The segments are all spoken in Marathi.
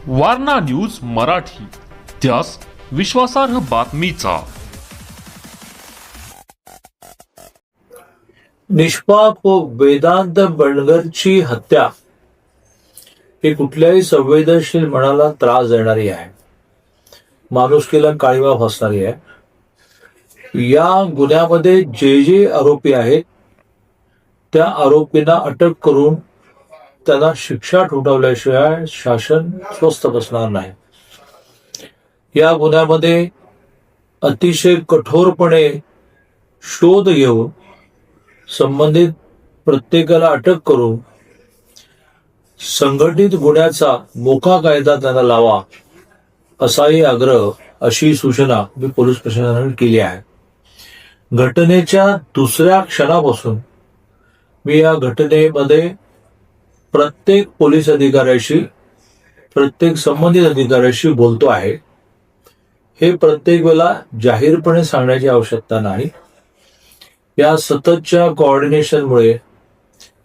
वारणा न्यूज मराठी, त्यास विश्वासार्ह बातमीचा. निष्पाप व वेदांत बंडगरची हत्या ही कुठल्याही संवेदनशील मनाला त्रास देणारी आहे, माणुसकीला काळीमा फासणारी आहे. या गुन्ह्यामध्ये जे आरोपी आहेत त्या आरोपींना अटक करून त्यांना शिक्षा ठोठावल्याशिवाय शासन स्वस्थ बसणार नाही. या गुन्ह्यामध्ये अतिशय कठोरपणे शोध घेऊन संबंधित प्रत्येकाला अटक करून संघटित गुन्ह्याचा मोका कायदा त्यांना लावा, असाही आग्रह, अशी सूचना मी पोलीस प्रशासनाने केली आहे. घटनेच्या दुसऱ्या क्षणापासून मी या घटनेमध्ये प्रत्येक पोलीस अधिकाऱ्याशी, प्रत्येक संबंधित अधिकाऱ्याशी बोलतो आहे. हे प्रत्येक वेळेला जाहीरपणे सांगण्याची आवश्यकता नाही. या सततच्या कोऑर्डिनेशनमुळे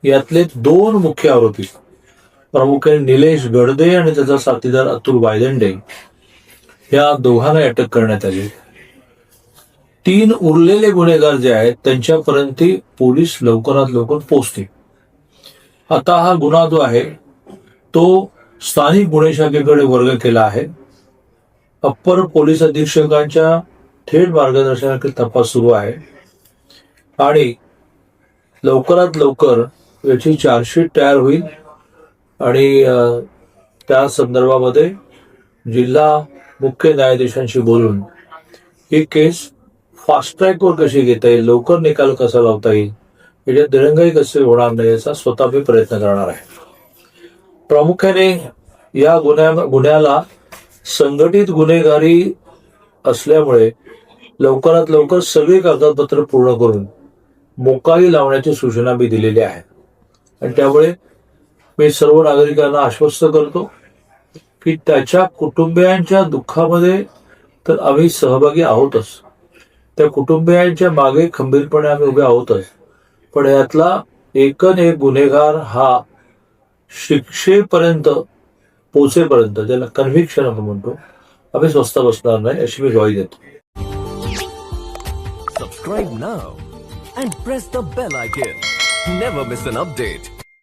यातले 2 मुख्य आरोपी, प्रामुख्याने निलेश गडदे आणि त्याचा साथीदार अतुल वायदंडे, या दोघांना अटक करण्यात आली. 3 उरलेले गुन्हेगार जे आहेत त्यांच्यापर्यंत पोलीस लवकरात लवकर पोहोचतील. आता हा गुन्हा जो आहे तो स्थानिक गुन्हे शाखेकडे वर्ग केला आहे. अप्पर पोलीस अधीक्षकांच्या थेट मार्गदर्शनाखाली तपास सुरू आहे आणि लवकरात लवकर याची चार्जशीट तयार होईल आणि त्या संदर्भामध्ये जिल्हा मुख्य न्यायाधीशांशी बोलून ही केस फास्ट ट्रॅकवर कशी घेता येईल, लवकर निकाल कसा लावता येईल, याच्यात दिरंगाई कसे होणार नाही याचा स्वतः मी प्रयत्न करणार आहे. प्रामुख्याने या गुन्ह्याला संघटित गुन्हेगारी असल्यामुळे लवकरात लवकर सगळी कागदपत्र पूर्ण करून मोकाही लावण्याची सूचना मी दिलेली आहे. आणि त्यामुळे मी सर्व नागरिकांना आश्वस्त करतो की त्याच्या कुटुंबियांच्या दुःखामध्ये तर आम्ही सहभागी आहोतच, त्या कुटुंबियांच्या मागे खंबीरपणे आम्ही उभे आहोतच, पण यातला एकन एक गुन्हेगार हा शिक्षेपर्यंत पोचेपर्यंत, ज्याला कन्व्हिक्शन आपण म्हणतो, आम्ही स्वस्थ बसणार नाही, अशी मी ग्वाही देतो. Subscribe now and press the bell icon. Never miss an update.